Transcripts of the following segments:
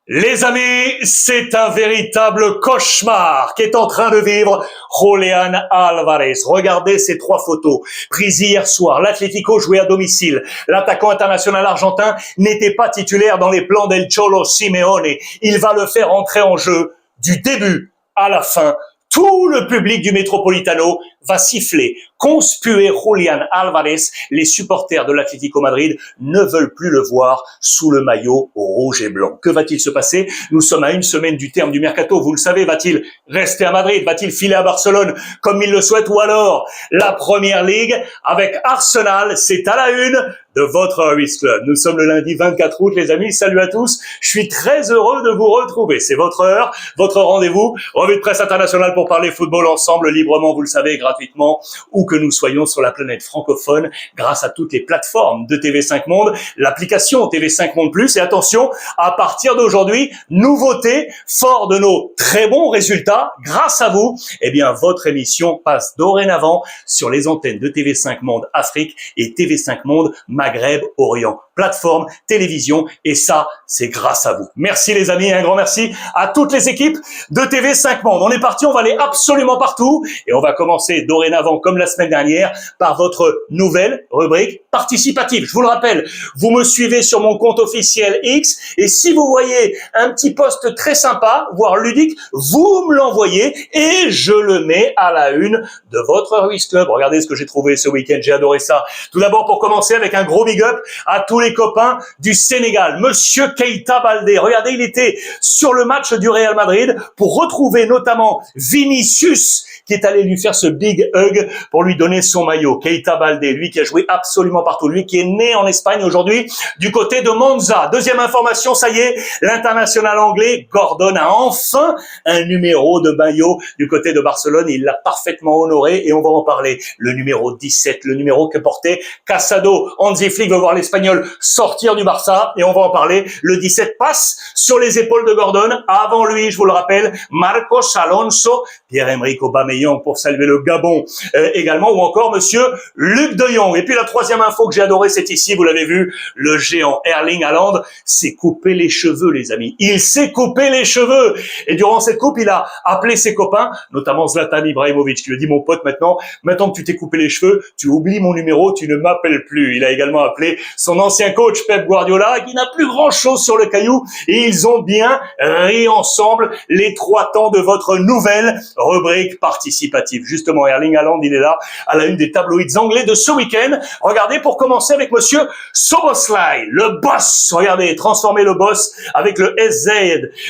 Les amis, c'est un véritable cauchemar qu'est en train de vivre Julián Álvarez. Regardez ces trois photos prises hier soir. L'Atlético jouait à domicile. L'attaquant international argentin n'était pas titulaire dans les plans del Cholo Simeone. Il va le faire entrer en jeu du début à la fin. Tout le public du Metropolitano va siffler, conspuer Julián Álvarez. Les supporters de l'Atlético Madrid ne veulent plus le voir sous le maillot rouge et blanc. Que va-t-il se passer? Nous sommes à une semaine du terme du mercato. Vous le savez, va-t-il rester à Madrid? Va-t-il filer à Barcelone comme il le souhaite? Ou alors la Première Ligue avec Arsenal, c'est à la une de votre Harris Club. Nous sommes le lundi 24 août, les amis. Salut à tous. Je suis très heureux de vous retrouver. C'est votre heure, votre rendez-vous. Revue de presse internationale pour parler football ensemble, librement, vous le savez, gratuitement, où que nous soyons sur la planète francophone, grâce à toutes les plateformes de TV5 Monde, l'application TV5 Monde Plus. Et attention, à partir d'aujourd'hui, nouveauté, fort de nos très bons résultats, grâce à vous, eh bien, votre émission passe dorénavant sur les antennes de TV5 Monde Afrique et TV5 Monde Maghreb Orient. Plateforme, télévision, et ça, c'est grâce à vous. Merci les amis, un grand merci à toutes les équipes de TV5 Monde. On est parti, on va aller absolument partout, et on va commencer dorénavant, comme la semaine dernière, par votre nouvelle rubrique participative. Je vous le rappelle, vous me suivez sur mon compte officiel X, et si vous voyez un petit post très sympa, voire ludique, vous me l'envoyez, et je le mets à la une de votre Ruiz Club. Regardez ce que j'ai trouvé ce week-end, j'ai adoré ça. Tout d'abord, pour commencer, avec un gros big up à tous les copains du Sénégal. Monsieur Keita Baldé, regardez, il était sur le match du Real Madrid pour retrouver notamment Vinicius, qui est allé lui faire ce big hug pour lui donner son maillot. Keita Baldé, lui qui a joué absolument partout, lui qui est né en Espagne aujourd'hui du côté de Monza. Deuxième information, ça y est, l'international anglais Gordon a enfin un numéro de maillot du côté de Barcelone. Il l'a parfaitement honoré et on va en parler. Le numéro 17, le numéro que portait Casado. Hansi Flick veut voir l'Espagnol sortir du Barça et on va en parler. Le 17 passe sur les épaules de Gordon. Avant lui, je vous le rappelle, Marcos Alonso, Pierre-Emerick Aubameyang pour saluer le Gabon également, ou encore monsieur Luc de Jong. Et puis la troisième info que j'ai adorée, c'est ici, vous l'avez vu, le géant Erling Haaland s'est coupé les cheveux, les amis. Il s'est coupé les cheveux. Et durant cette coupe, il a appelé ses copains, notamment Zlatan Ibrahimovic, qui lui a dit, mon pote, maintenant que tu t'es coupé les cheveux, tu oublies mon numéro, tu ne m'appelles plus. Il a également appelé son ancien coach Pep Guardiola, qui n'a plus grand-chose sur le caillou, et ils ont bien ri ensemble, les trois temps de votre nouvelle rubrique participative. Justement, Erling Haaland, il est là, à la une des tabloïds anglais de ce week-end. Regardez, pour commencer avec monsieur Szoboszlai, le boss. Regardez, transformer le boss avec le SZ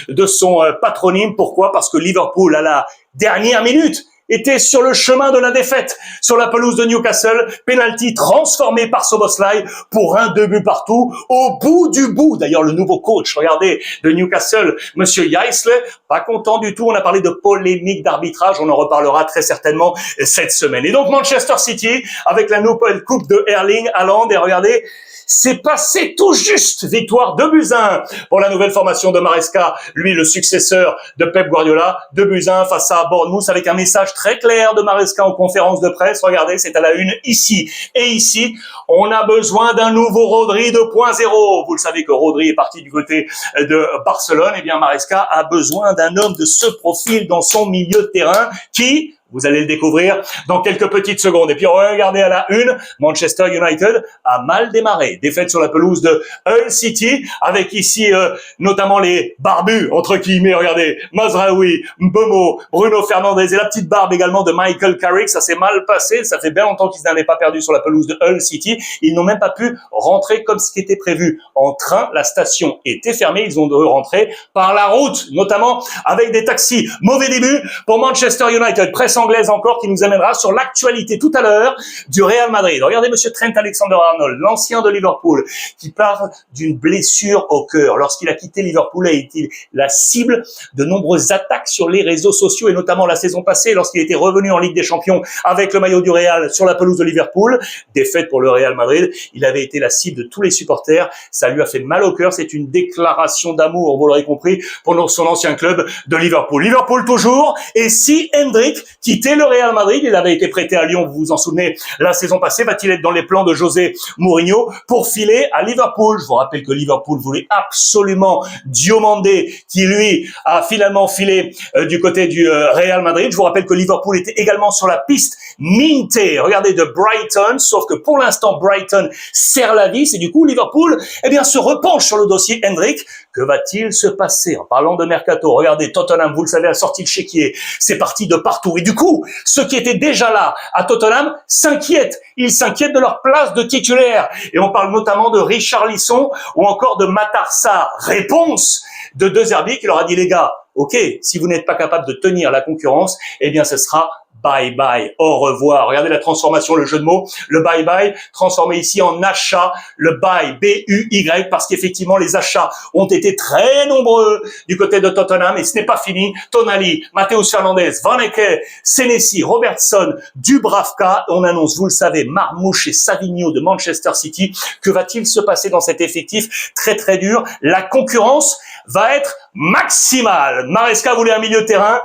de son patronyme. Pourquoi? Parce que Liverpool, à la dernière minute, était sur le chemin de la défaite sur la pelouse de Newcastle. Penalty transformé par Szoboszlai pour 2 buts partout. Au bout du bout, d'ailleurs, le nouveau coach, regardez, de Newcastle, monsieur Jaisle, pas content du tout. On a parlé de polémique d'arbitrage. On en reparlera très certainement cette semaine. Et donc, Manchester City, avec la nouvelle coupe de Erling Haaland. Et regardez, c'est passé tout juste. Victoire 2-1 pour la nouvelle formation de Maresca, lui le successeur de Pep Guardiola. 2-1 face à Bournemouth avec un message très clair de Maresca en conférence de presse. Regardez, c'est à la une ici et ici. On a besoin d'un nouveau Rodri 2.0. Vous le savez que Rodri est parti du côté de Barcelone. Eh bien, Maresca a besoin d'un homme de ce profil dans son milieu de terrain qui... Vous allez le découvrir dans quelques petites secondes. Et puis, regardez à la une, Manchester United a mal démarré. Défaite sur la pelouse de Hull City, avec ici notamment les barbus, entre guillemets, regardez, Mazraoui, Mbeumo, Bruno Fernandes et la petite barbe également de Michael Carrick. Ça s'est mal passé, ça fait bien longtemps qu'ils n'avaient pas perdu sur la pelouse de Hull City. Ils n'ont même pas pu rentrer comme ce qui était prévu en train. La station était fermée, ils ont dû rentrer par la route, notamment avec des taxis. Mauvais début pour Manchester United. Presse anglaise encore qui nous amènera sur l'actualité tout à l'heure du Real Madrid. Regardez monsieur Trent Alexander-Arnold, l'ancien de Liverpool, qui parle d'une blessure au cœur. Lorsqu'il a quitté Liverpool, a été la cible de nombreuses attaques sur les réseaux sociaux et notamment la saison passée lorsqu'il était revenu en Ligue des Champions avec le maillot du Real sur la pelouse de Liverpool. Défaite pour le Real Madrid. Il avait été la cible de tous les supporters. Ça lui a fait mal au cœur. C'est une déclaration d'amour, vous l'aurez compris, pour son ancien club de Liverpool. Liverpool toujours. Et si Hendrick, qui quitter le Real Madrid. Il avait été prêté à Lyon, vous vous en souvenez, la saison passée. Va-t-il être dans les plans de José Mourinho pour filer à Liverpool? Je vous rappelle que Liverpool voulait absolument Diomandé, qui lui a finalement filé du côté du Real Madrid. Je vous rappelle que Liverpool était également sur la piste mintée, regardez, de Brighton, sauf que pour l'instant Brighton serre la vis et du coup Liverpool se repenche sur le dossier Hendrick. Que va-t-il se passer? En parlant de mercato, regardez, Tottenham, vous le savez, a sorti le chéquier, c'est parti de partout et du coup ceux qui étaient déjà là à Tottenham s'inquiètent, ils s'inquiètent de leur place de titulaire et on parle notamment de Richarlison ou encore de Matar Sarr. Réponse de De Zerbi qui leur a dit: les gars, ok, si vous n'êtes pas capable de tenir la concurrence, ce sera bye bye, au revoir. Regardez la transformation, le jeu de mots, le bye bye, transformé ici en achat, le buy, B-U-Y, parce qu'effectivement les achats ont été très nombreux du côté de Tottenham et ce n'est pas fini. Tonali, Matheus Fernandes, Van Ecke, Senesi, Robertson, Dubravka, on annonce, vous le savez, Marmouche et Savigno de Manchester City. Que va-t-il se passer dans cet effectif très très dur? La concurrence va être maximale. Maresca voulait un milieu de terrain,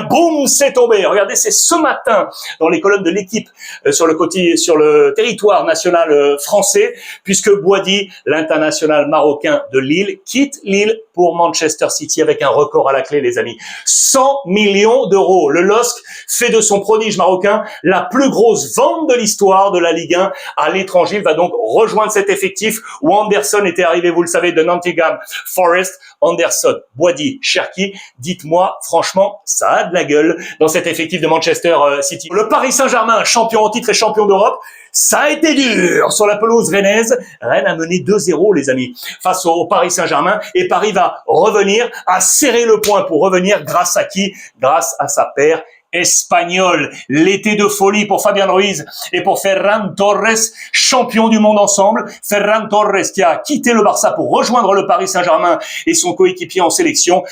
boum, c'est tombé. Regardez, c'est ce matin dans les colonnes de l'équipe sur le territoire national français, puisque Boadi, l'international marocain de Lille, quitte Lille pour Manchester City avec un record à la clé, les amis. 100 millions d'euros. Le LOSC fait de son prodige marocain la plus grosse vente de l'histoire de la Ligue 1 à l'étranger. Il va donc rejoindre cet effectif où Anderson était arrivé, vous le savez, de Nottingham Forest. Anderson, Boadi, Cherki, dites-moi, franchement, ça a de la gueule dans cet effectif de Manchester City. Le Paris Saint-Germain, champion en titre et champion d'Europe, ça a été dur sur la pelouse rennaise. Rennes a mené 2-0, les amis, face au Paris Saint-Germain. Et Paris va revenir à serrer le point pour revenir grâce à qui? Grâce à sa paire espagnol. L'été de folie pour Fabian Ruiz et pour Ferran Torres, champion du monde ensemble. Ferran Torres qui a quitté le Barça pour rejoindre le Paris Saint-Germain et son coéquipier en sélection,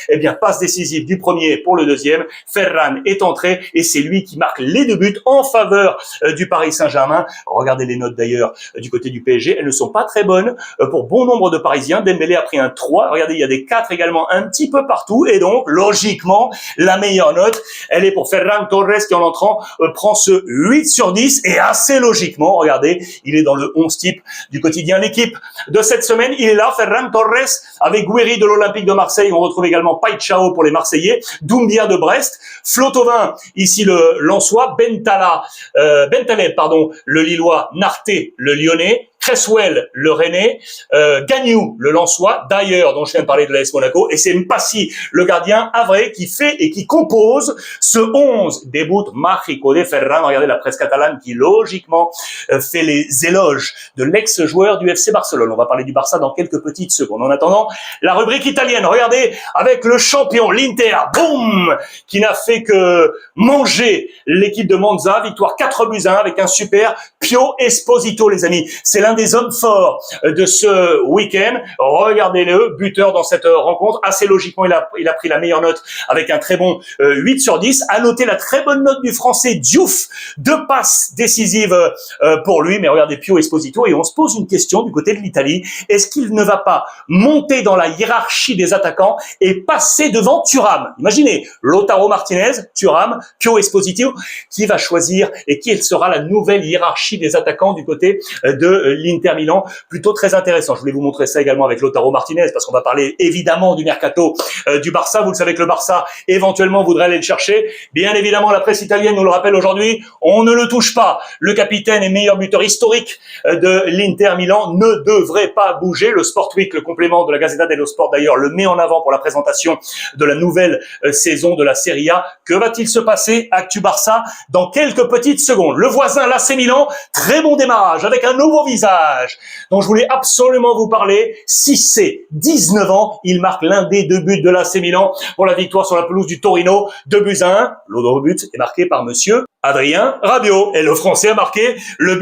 passe décisive du premier pour le deuxième. Ferran est entré et c'est lui qui marque les 2 buts en faveur du Paris Saint-Germain. Regardez les notes d'ailleurs du côté du PSG, elles ne sont pas très bonnes pour bon nombre de Parisiens. Dembélé a pris un 3, regardez, il y a des 4 également un petit peu partout et donc logiquement la meilleure note, elle est pour Ferran Torres qui en entrant prend ce 8 sur 10 et assez logiquement, regardez, il est dans le 11 type du quotidien L'équipe de cette semaine. Il est là, Ferran Torres avec Guéry de l'Olympique de Marseille. On retrouve également Paixão pour les Marseillais, Doumbia de Brest, Flotovin, ici le Lensois, Bentaleb, le Lillois, Narté, le Lyonnais, Cresswell, le Rennais, Gagnou, le Lensois, d'ailleurs, dont je viens de parler de l'AS Monaco, et c'est Mpassi, le gardien havrais, qui fait et qui compose ce 11. Début mágico de Ferran. Regardez la presse catalane qui, logiquement, fait les éloges de l'ex-joueur du FC Barcelone. On va parler du Barça dans quelques petites secondes. En attendant, la rubrique italienne, regardez, avec le champion, l'Inter, boum, qui n'a fait que manger l'équipe de Monza, victoire 4-1 avec un super Pio Esposito, les amis. C'est l'un des hommes forts de ce week-end. Regardez-le, buteur dans cette rencontre. Assez logiquement, il a pris la meilleure note avec un très bon 8 sur 10. À noter la très bonne note du Français Diouf. 2 passes décisives pour lui. Mais regardez Pio Esposito et on se pose une question du côté de l'Italie. Est-ce qu'il ne va pas monter dans la hiérarchie des attaquants et passer devant Thuram? Imaginez, Lautaro Martinez, Thuram, Pio Esposito, qui va choisir et quelle sera la nouvelle hiérarchie des attaquants du côté de l'Inter Milan, plutôt très intéressant. Je voulais vous montrer ça également avec Lautaro Martinez, parce qu'on va parler évidemment du mercato du Barça. Vous le savez que le Barça éventuellement voudrait aller le chercher. Bien évidemment, la presse italienne nous le rappelle aujourd'hui, on ne le touche pas. Le capitaine et meilleur buteur historique de l'Inter Milan ne devrait pas bouger. Le Sport Week, le complément de la Gazzetta dello Sport d'ailleurs, le met en avant pour la présentation de la nouvelle saison de la Serie A. Que va-t-il se passer? Actu Barça dans quelques petites secondes. Le voisin l'AC Milan, très bon démarrage avec un nouveau visage dont je voulais absolument vous parler. Cissé, 19 ans, il marque l'un des 2 buts de l'AC Milan pour la victoire sur la pelouse du Torino, 2-1. L'autre but est marqué par monsieur Adrien Rabiot. Et le Français a marqué l'un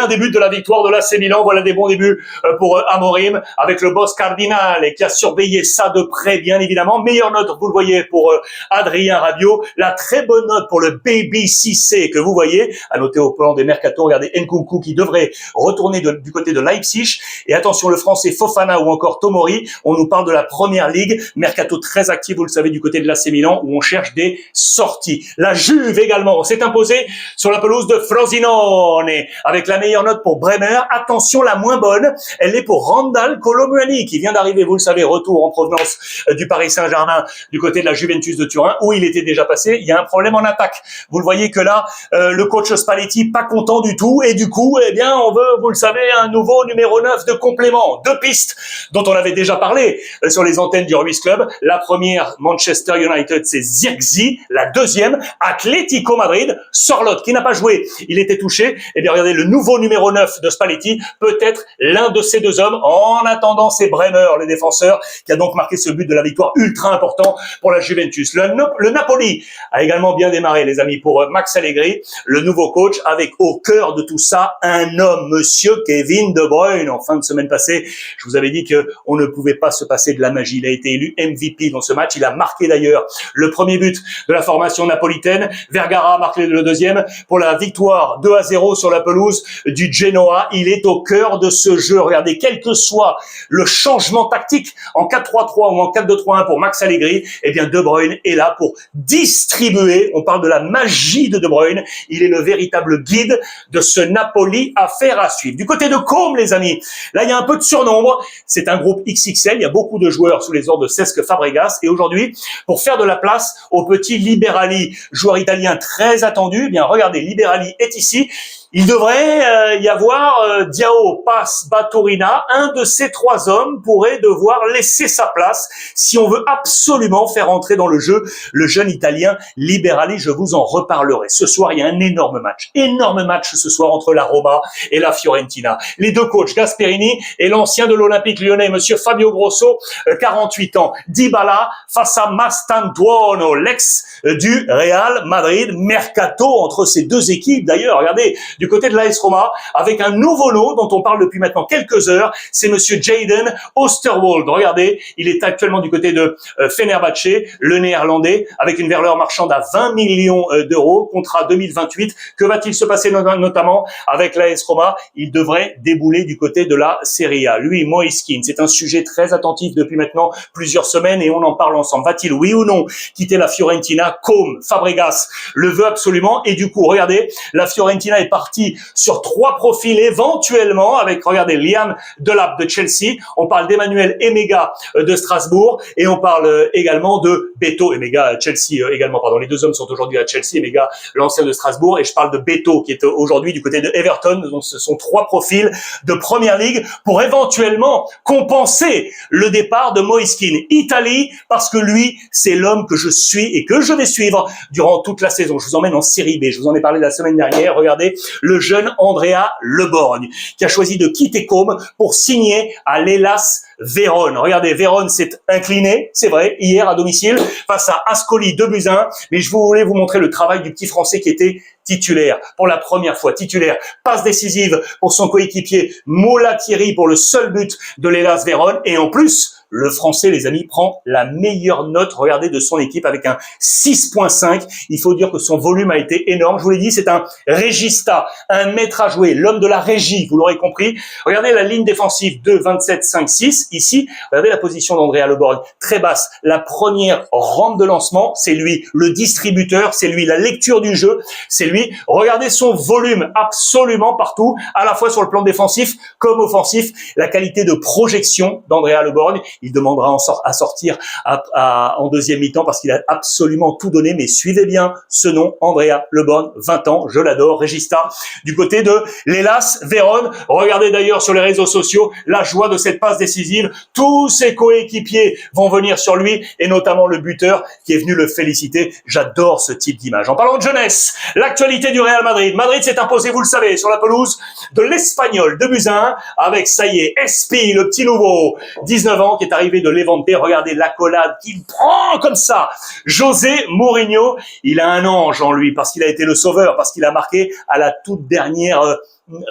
des buts de la victoire de l'AC Milan. Voilà des bons débuts pour Amorim avec le boss Cardinal et qui a surveillé ça de près, bien évidemment. Meilleure note, vous le voyez, pour Adrien Rabiot. La très bonne note pour le Baby Cissé que vous voyez. À noter au plan des mercato, regardez Nkunku qui devrait retourner du côté de Leipzig. Et attention, le Français Fofana ou encore Tomori. On nous parle de la Première Ligue. Mercato très actif, vous le savez, du côté de l'AC Milan où on cherche des sorties. La Juve également s'est imposé sur la pelouse de Frosinone avec la meilleure note pour Bremer. Attention, la moins bonne, elle est pour Randal Colomouani qui vient d'arriver, vous le savez, retour en provenance du Paris Saint-Germain du côté de la Juventus de Turin où il était déjà passé. Il y a un problème en attaque. Vous le voyez que là, le coach Spalletti pas content du tout et du coup, eh bien, on veut, vous le savez, un nouveau numéro 9 de complément. Deux pistes dont on avait déjà parlé sur les antennes du Ruiz Club. La première, Manchester United, c'est Zirkzee. La deuxième, Atlético Madrid. Sorloth, qui n'a pas joué, il était touché. Eh bien, regardez, le nouveau numéro 9 de Spalletti, peut-être l'un de ces deux hommes. En attendant, c'est Bremer, le défenseur, qui a donc marqué ce but de la victoire ultra important pour la Juventus. Le Napoli a également bien démarré, les amis, pour Max Allegri, le nouveau coach, avec au cœur de tout ça, un homme, monsieur Kevin De Bruyne. En fin de semaine passée, je vous avais dit que on ne pouvait pas se passer de la magie. Il a été élu MVP dans ce match. Il a marqué d'ailleurs le premier but de la formation napolitaine. Vergara marqué le deuxième pour la victoire 2-0 sur la pelouse du Genoa. Il est au cœur de ce jeu. Regardez, quel que soit le changement tactique en 4-3-3 ou en 4-2-3-1 pour Max Allegri, eh bien De Bruyne est là pour distribuer. On parle de la magie de De Bruyne. Il est le véritable guide de ce Napoli, affaire à suivre. Du côté de Côme, les amis, là il y a un peu de surnombre. C'est un groupe XXL. Il y a beaucoup de joueurs sous les ordres de Cesc Fabregas. Et aujourd'hui, pour faire de la place au petit Liberali, joueur italien très attendu, eh bien regardez, Liberali est ici. Il devrait y avoir Diao, Pass, Baturina. Un de ces trois hommes pourrait devoir laisser sa place si on veut absolument faire entrer dans le jeu le jeune Italien Liberali. Je vous en reparlerai. Ce soir, il y a un énorme match ce soir entre la Roma et la Fiorentina. Les deux coachs, Gasperini et l'ancien de l'Olympique lyonnais, monsieur Fabio Grosso, 48 ans. Dybala face à Mastantuono, l'ex du Real Madrid. Mercato entre ces deux équipes. D'ailleurs, regardez, du côté de l'AS Roma, avec un nouveau nom dont on parle depuis maintenant quelques heures, c'est monsieur Jayden Oosterwolde. Regardez, il est actuellement du côté de Fenerbahçe, le néerlandais, avec une valeur marchande à 20 millions d'euros, contrat 2028. Que va-t-il se passer notamment avec l'AS Roma? Il devrait débouler du côté de la Serie A. Lui, Moïse Kean, c'est un sujet très attentif depuis maintenant plusieurs semaines et on en parle ensemble. Va-t-il, oui ou non, quitter la Fiorentina? Comme Fabregas le veut absolument et du coup, regardez, la Fiorentina est partie sur trois profils éventuellement avec, regardez, Liam Delap de Chelsea, on parle d'Emmanuel Emega de Strasbourg et on parle également de Beto Emega, Chelsea également, pardon, les deux hommes sont aujourd'hui à Chelsea, Emega l'ancien de Strasbourg et je parle de Beto qui est aujourd'hui du côté de Everton. Donc ce sont trois profils de Première Ligue pour éventuellement compenser le départ de Moïse Kean. Italie, parce que lui, c'est l'homme que je suis et que je vais suivre durant toute la saison. Je vous emmène en Série B, je vous en ai parlé la semaine dernière, regardez, le jeune Andrea Leborgne, qui a choisi de quitter Côme pour signer à l'Hellas Vérone. Regardez, Vérone s'est incliné, c'est vrai, hier à domicile, face à Ascoli 2-1, mais je voulais vous montrer le travail du petit Français qui était titulaire, pour la première fois, titulaire, passe décisive pour son coéquipier Mola Thierry pour le seul but de l'Hellas Vérone, et en plus, le Français, les amis, prend la meilleure note, regardez, de son équipe avec un 6.5. Il faut dire que son volume a été énorme. Je vous l'ai dit, c'est un régista, un maître à jouer, l'homme de la régie, vous l'aurez compris. Regardez la ligne défensive 2, 27, 5, 6. Ici, regardez la position d'Andrea Leborgne, très basse. La première rampe de lancement, c'est lui. Le distributeur, c'est lui. La lecture du jeu, c'est lui. Regardez son volume absolument partout, à la fois sur le plan défensif comme offensif. La qualité de projection d'Andrea Leborgne. Il demandera à sortir en deuxième mi-temps parce qu'il a absolument tout donné. Mais suivez bien ce nom, Andrea Leborgne, 20 ans, je l'adore, régista, du côté de l'Hellas Vérone. Regardez d'ailleurs sur les réseaux sociaux la joie de cette passe décisive. Tous ses coéquipiers vont venir sur lui et notamment le buteur qui est venu le féliciter. J'adore ce type d'image. En parlant de jeunesse, l'actualité du Real Madrid. Madrid s'est imposé, vous le savez, sur la pelouse de l'Espagnol 2-1 avec, ça y est, Espi, le petit nouveau, 19 ans, qui est est arrivé de Levante. Regardez l'accolade qu'il prend comme ça. José Mourinho, il a un ange en lui parce qu'il a été le sauveur, parce qu'il a marqué à la toute dernière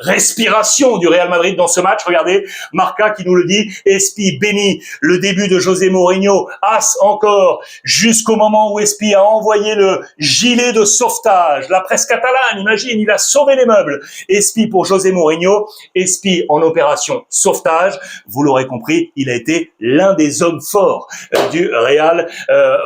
respiration du Real Madrid dans ce match. Regardez, Marca qui nous le dit, Espi béni le début de José Mourinho, as encore, jusqu'au moment où Espi a envoyé le gilet de sauvetage. La presse catalane, imagine, il a sauvé les meubles. Espi pour José Mourinho, Espi en opération sauvetage. Vous l'aurez compris, il a été l'un des hommes forts du Real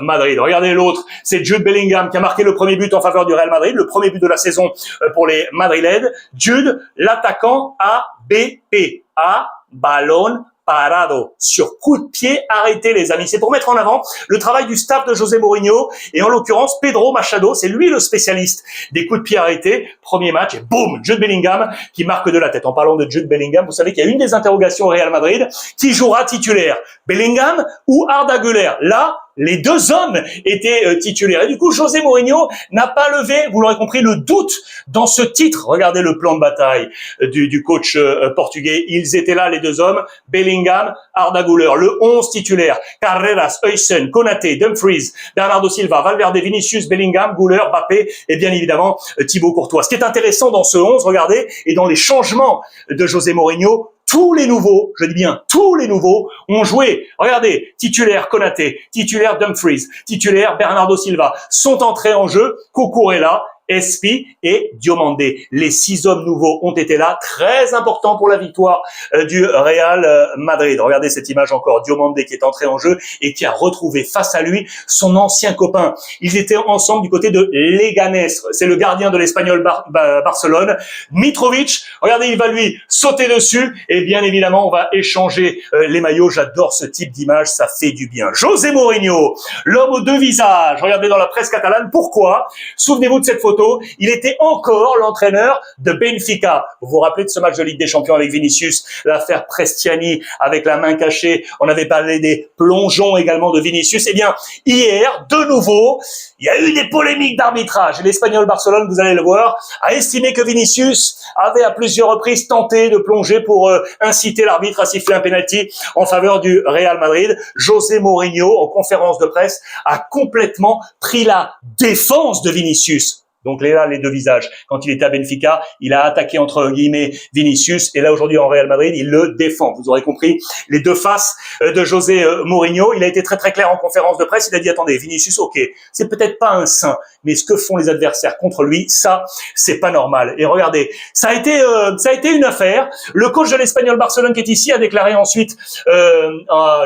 Madrid. Regardez l'autre, c'est Jude Bellingham qui a marqué le premier but en faveur du Real Madrid, le premier but de la saison pour les Madrilènes. Jude, l'attaquant ABP, à ballon parado, sur coup de pied arrêté, les amis. C'est pour mettre en avant le travail du staff de José Mourinho, et en l'occurrence, Pedro Machado, c'est lui le spécialiste des coups de pied arrêtés. Premier match, et boum, Jude Bellingham qui marque de la tête. En parlant de Jude Bellingham, vous savez qu'il y a une des interrogations au Real Madrid, qui jouera titulaire, Bellingham ou Arda Güler? Là, les deux hommes étaient titulaires. Et du coup, José Mourinho n'a pas levé, vous l'aurez compris, le doute dans ce titre. Regardez le plan de bataille du coach portugais. Ils étaient là, les deux hommes, Bellingham, Arda Güler. Le 11 titulaire, Carreras, Huysen, Konaté, Dumfries, Bernardo Silva, Valverde, Vinicius, Bellingham, Güler, Mbappé et bien évidemment Thibaut Courtois. Ce qui est intéressant dans ce 11, regardez, et dans les changements de José Mourinho, tous les nouveaux, je dis bien tous les nouveaux, ont joué. Regardez, titulaire Konaté, titulaire Dumfries, titulaire Bernardo Silva, sont entrés en jeu. Cucurella, Espi et Diomandé. Les 6 hommes nouveaux ont été là, très important pour la victoire du Real Madrid. Regardez cette image encore, Diomandé qui est entré en jeu et qui a retrouvé face à lui son ancien copain. Ils étaient ensemble du côté de Leganés, c'est le gardien de l'Espagnol Barcelone. Mitrovic, regardez, il va lui sauter dessus et bien évidemment on va échanger les maillots. J'adore ce type d'image, ça fait du bien. José Mourinho, l'homme aux 2 visages, regardez dans la presse catalane, pourquoi? Souvenez-vous de cette photo. Il était encore l'entraîneur de Benfica. Vous vous rappelez de ce match de Ligue des Champions avec Vinicius, l'affaire Prestiani avec la main cachée. On avait parlé des plongeons également de Vinicius. Eh bien, hier, de nouveau, il y a eu des polémiques d'arbitrage. L'Espagnol Barcelone, vous allez le voir, a estimé que Vinicius avait à plusieurs reprises tenté de plonger pour inciter l'arbitre à siffler un penalty en faveur du Real Madrid. José Mourinho, en conférence de presse, a complètement pris la défense de Vinicius. Donc là, les 2 visages. Quand il était à Benfica, il a attaqué entre guillemets Vinicius, et là aujourd'hui en Real Madrid, il le défend. Vous aurez compris les 2 faces de José Mourinho. Il a été très très clair en conférence de presse. Il a dit attendez, Vinicius, ok, c'est peut-être pas un saint, mais ce que font les adversaires contre lui, ça, c'est pas normal. Et regardez, ça a été une affaire. Le coach de l'Espagnol Barcelone qui est ici a déclaré ensuite,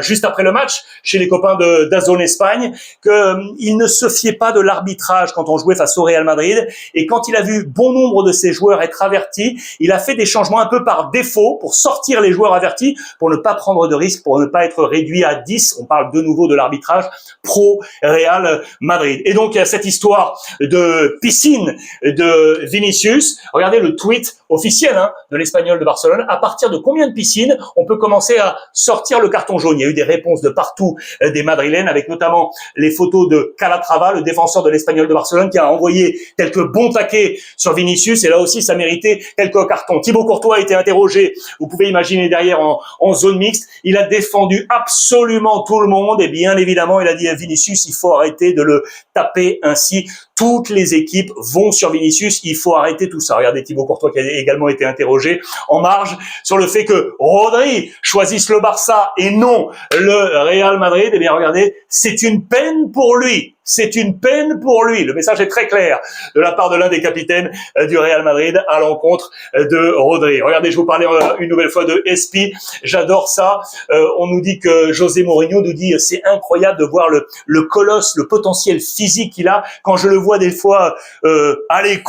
juste après le match, chez les copains de DAZN Espagne, qu'il ne se fiait pas de l'arbitrage quand on jouait face au Real Madrid. Et quand il a vu bon nombre de ses joueurs être avertis, il a fait des changements un peu par défaut pour sortir les joueurs avertis, pour ne pas prendre de risques, pour ne pas être réduit à 10. On parle de nouveau de l'arbitrage pro Real Madrid. Et donc, il y a cette histoire de piscine de Vinicius. Regardez le tweet officiel de l'Espagnol de Barcelone. À partir de combien de piscines on peut commencer à sortir le carton jaune? Il y a eu des réponses de partout des Madrilènes, avec notamment les photos de Calatrava, le défenseur de l'Espagnol de Barcelone, qui a envoyé quelques bons taquets sur Vinicius, et là aussi ça méritait quelques cartons. Thibaut Courtois a été interrogé, vous pouvez imaginer derrière en zone mixte, il a défendu absolument tout le monde, et bien évidemment il a dit à Vinicius, il faut arrêter de le taper ainsi. Toutes les équipes vont sur Vinicius, il faut arrêter tout ça. Regardez Thibaut Courtois qui a également été interrogé en marge sur le fait que Rodri choisisse le Barça et non le Real Madrid. Eh bien regardez, c'est une peine pour lui. C'est une peine pour lui. Le message est très clair de la part de l'un des capitaines du Real Madrid à l'encontre de Rodri. Regardez, je vous parlais une nouvelle fois de Espi. J'adore ça. On nous dit que José Mourinho nous dit c'est incroyable de voir le colosse, le potentiel physique qu'il a. Quand je le vois des fois aller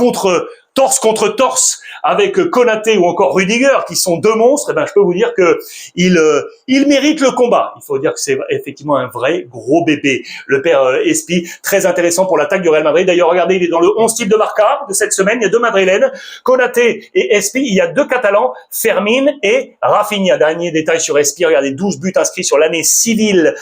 torse contre torse avec Konaté ou encore Rudiger, qui sont 2 monstres, eh ben, je peux vous dire que il mérite le combat. Il faut dire que c'est effectivement un vrai gros bébé. Le père Espi, très intéressant pour l'attaque du Real Madrid. D'ailleurs, regardez, il est dans le 11 type de Marca de cette semaine. Il y a 2 Madrilènes, Konaté et Espi. Il y a 2 Catalans, Fermin et Rafinha. Dernier détail sur Espi, regardez, 12 buts inscrits sur l'année civile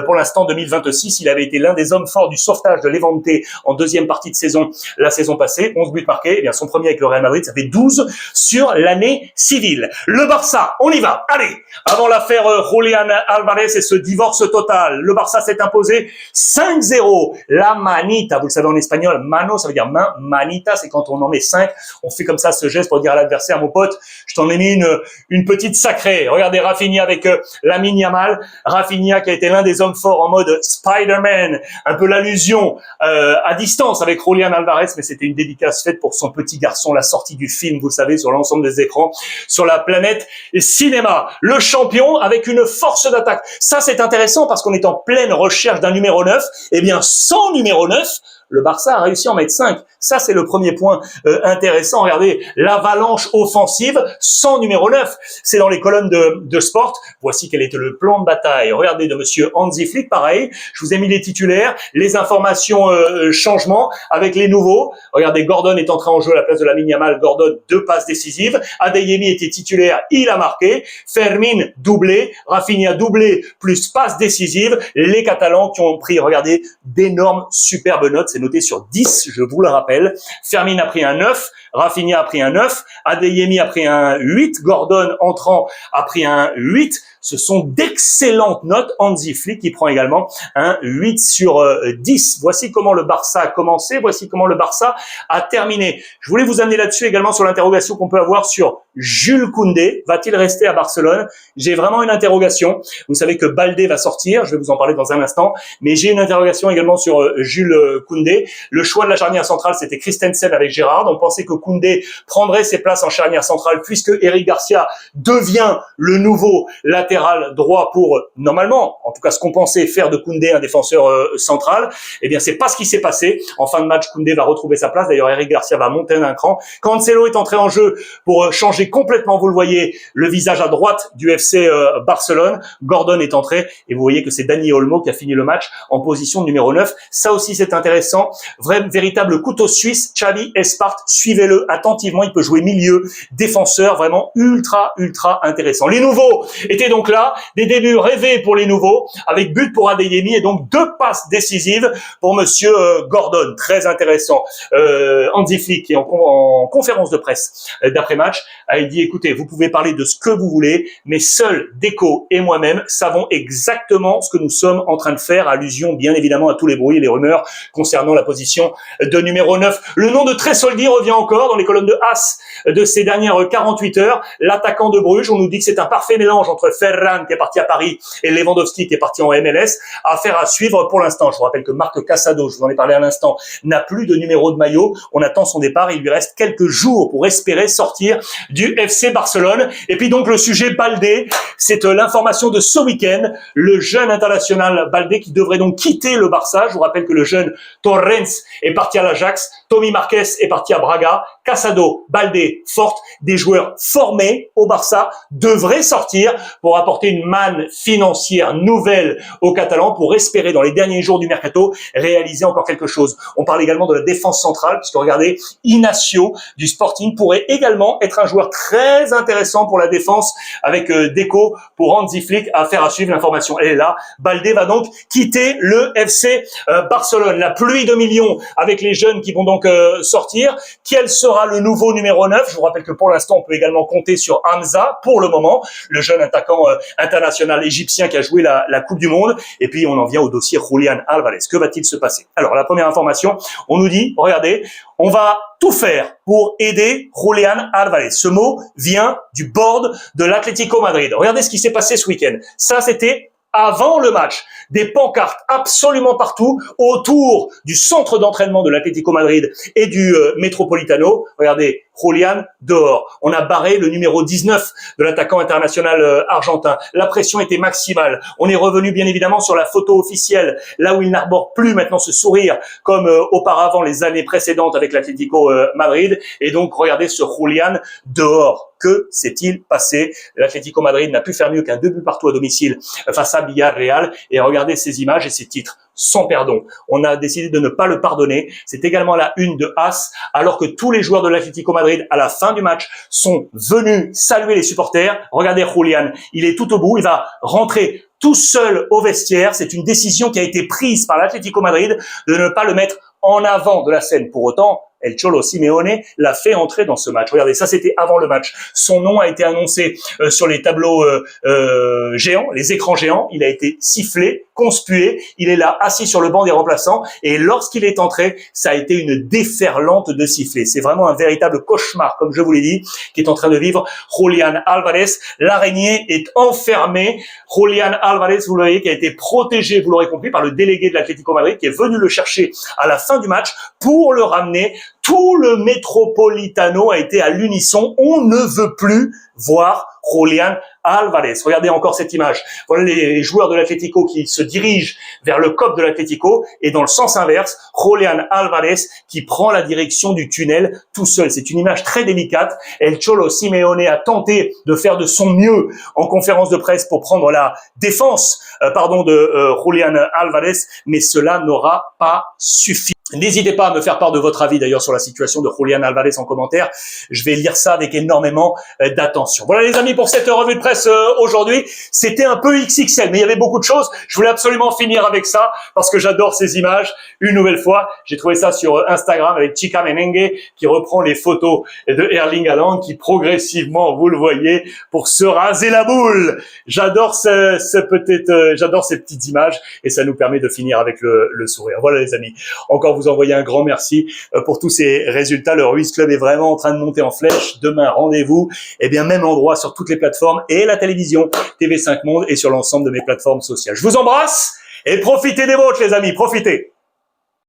pour l'instant 2026. Il avait été l'un des hommes forts du sauvetage de Levante en 2e partie de saison la saison passée. 11 buts marqués. Eh bien, sont premiers avec le Real Madrid, ça fait 12 sur l'année civile. Le Barça, on y va. Allez, avant l'affaire Julián Álvarez et ce divorce total, le Barça s'est imposé 5-0. La manita, vous le savez en espagnol, mano, ça veut dire main, manita, c'est quand on en met 5. On fait comme ça ce geste pour dire à l'adversaire, mon pote, je t'en ai mis une petite sacrée. Regardez Rafinha avec Lamine Yamal. Rafinha qui a été l'un des hommes forts en mode Spider-Man, un peu l'allusion à distance avec Julián Álvarez, mais c'était une dédicace faite pour son petit garçon, la sortie du film, vous le savez, sur l'ensemble des écrans, sur la planète cinéma. Le champion avec une force d'attaque. Ça, c'est intéressant parce qu'on est en pleine recherche d'un numéro 9. Eh bien, sans numéro 9, le Barça a réussi à en mettre 5. Ça, c'est le premier point intéressant. Regardez, l'avalanche offensive sans numéro 9. C'est dans les colonnes de Sport. Voici quel était le plan de bataille. Regardez, de monsieur Hansi Flick, pareil. Je vous ai mis les titulaires, les informations changements avec les nouveaux. Regardez, Gordon est entré en jeu à la place de Lamine Yamal. Gordon, 2 passes décisives. Adeyemi était titulaire, il a marqué. Fermin, doublé. Rafinha, doublé, plus passe décisive. Les Catalans qui ont pris, regardez, d'énormes, superbes notes. C'est noté sur 10, je vous le rappelle. Fermin a pris un 9, Rafinha a pris un 9, Adeyemi a pris un 8, Gordon entrant a pris un 8. Ce sont d'excellentes notes. Hansi Flick qui prend également un 8 sur 10. Voici comment le Barça a commencé, voici comment le Barça a terminé. Je voulais vous amener là-dessus également sur l'interrogation qu'on peut avoir sur Jules Koundé. Va-t-il rester à Barcelone? J'ai vraiment une interrogation. Vous savez que Baldé va sortir, je vais vous en parler dans un instant, mais j'ai une interrogation également sur Jules Koundé. Le choix de la charnière centrale, c'était Christensen avec Gérard. On pensait que Koundé prendrait ses places en charnière centrale puisque Eric Garcia devient le nouveau latéral droit pour, normalement, en tout cas ce qu'on pensait faire de Koundé un défenseur central. Eh bien, c'est pas ce qui s'est passé. En fin de match, Koundé va retrouver sa place. D'ailleurs, Eric Garcia va monter d'un cran. Cancelo est entré en jeu pour changer complètement, vous le voyez, le visage à droite du FC Barcelone. Gordon est entré et vous voyez que c'est Dani Olmo qui a fini le match en position numéro 9. Ça aussi, c'est intéressant. Véritable couteau suisse. Xavi Espart, suivez-le attentivement. Il peut jouer milieu, défenseur, vraiment ultra intéressant. Les nouveaux étaient donc là, des débuts rêvés pour les nouveaux, avec but pour Adeyemi et donc 2 passes décisives pour monsieur Gordon. Très intéressant. Hansi Flick qui est en conférence de presse d'après-match, il dit, écoutez, vous pouvez parler de ce que vous voulez, mais seuls Deco et moi-même savons exactement ce que nous sommes en train de faire, allusion bien évidemment à tous les bruits et les rumeurs concernant la position de numéro 9. Le nom de Tresoldi revient encore dans les colonnes de As de ces dernières 48 heures. L'attaquant de Bruges, on nous dit que c'est un parfait mélange entre Ferran qui est parti à Paris et Lewandowski qui est parti en MLS. Affaire à suivre pour l'instant. Je vous rappelle que Marc Casado, je vous en ai parlé à l'instant, n'a plus de numéro de maillot. On attend son départ. Il lui reste quelques jours pour espérer sortir du FC Barcelone. Et puis donc le sujet Baldé, c'est l'information de ce week-end. Le jeune international Baldé qui devrait donc quitter le Barça. Je vous rappelle que le jeune Torrens est parti à l'Ajax. Tommy Marquez est parti à Braga. Casado, Baldé, Forte, des joueurs formés au Barça devraient sortir pour apporter une manne financière nouvelle aux Catalans pour espérer dans les derniers jours du mercato réaliser encore quelque chose. On parle également de la défense centrale puisque regardez, Inacio du Sporting pourrait également être un joueur très intéressant pour la défense avec Deco pour Hansi Flick. Affaire à suivre, l'information elle est là. Baldé va donc quitter le FC Barcelone. La pluie de millions avec les jeunes qui vont donc sortir. Quel sera le nouveau numéro 9? Je vous rappelle que pour l'instant on peut également compter sur Hamza pour le moment, le jeune attaquant international égyptien qui a joué la Coupe du Monde. Et puis on en vient au dossier Julián Álvarez. Que va-t-il se passer? Alors la première information, on nous dit, regardez, on va tout faire pour aider Julián Álvarez. Ce mot vient du board de l'Atlético Madrid. Regardez ce qui s'est passé ce week-end. Ça, c'était avant le match. Des pancartes absolument partout autour du centre d'entraînement de l'Atlético Madrid et du Metropolitano. Regardez, Julián dehors. On a barré le numéro 19 de l'attaquant international argentin. La pression était maximale. On est revenu bien évidemment sur la photo officielle, là où il n'arbore plus maintenant ce sourire comme auparavant les années précédentes avec l'Atlético Madrid. Et donc regardez ce Julián dehors. Que s'est-il passé? L'Atlético Madrid n'a pu faire mieux qu'un 2 buts partout à domicile face à Villarreal. Et regardez ces images et ces titres. Sans pardon. On a décidé de ne pas le pardonner. C'est également la une de As, alors que tous les joueurs de l'Atlético Madrid, à la fin du match, sont venus saluer les supporters. Regardez Julián, il est tout au bout, il va rentrer tout seul au vestiaire. C'est une décision qui a été prise par l'Atlético Madrid de ne pas le mettre en avant de la scène. Pour autant, El Cholo Simeone l'a fait entrer dans ce match. Regardez, ça c'était avant le match. Son nom a été annoncé sur les tableaux géants, les écrans géants. Il a été sifflé, conspué. Il est là, assis sur le banc des remplaçants. Et lorsqu'il est entré, ça a été une déferlante de sifflets. C'est vraiment un véritable cauchemar, comme je vous l'ai dit, qui est en train de vivre Julián Álvarez. L'araignée est enfermée. Julián Álvarez, vous le voyez, qui a été protégé, vous l'aurez compris, par le délégué de l'Atlético Madrid, qui est venu le chercher à la fin du match pour le ramener. Tout le Metropolitano a été à l'unisson. On ne veut plus voir Julián Álvarez. Regardez encore cette image. Voilà les joueurs de l'Atlético qui se dirigent vers le COP de l'Atlético et dans le sens inverse, Julián Álvarez qui prend la direction du tunnel tout seul. C'est une image très délicate. El Cholo Simeone a tenté de faire de son mieux en conférence de presse pour prendre la défense de Julián Álvarez, mais cela n'aura pas suffi. N'hésitez pas à me faire part de votre avis d'ailleurs sur la situation de Julián Álvarez en commentaire. Je vais lire ça avec énormément d'attention. Voilà les amis pour cette revue de presse aujourd'hui. C'était un peu XXL, mais il y avait beaucoup de choses. Je voulais absolument finir avec ça parce que j'adore ces images. Une nouvelle fois, j'ai trouvé ça sur Instagram avec Chica Merengue qui reprend les photos de Erling Haaland qui progressivement, vous le voyez, pour se raser la boule. J'adore j'adore ces petites images et ça nous permet de finir avec le sourire. Voilà les amis. Encore vous envoyer un grand merci pour tous ces résultats. Le Ruiz Club est vraiment en train de monter en flèche. Demain, rendez-vous, même endroit sur toutes les plateformes et la télévision TV5 Monde et sur l'ensemble de mes plateformes sociales. Je vous embrasse et profitez des vôtres, les amis. Profitez.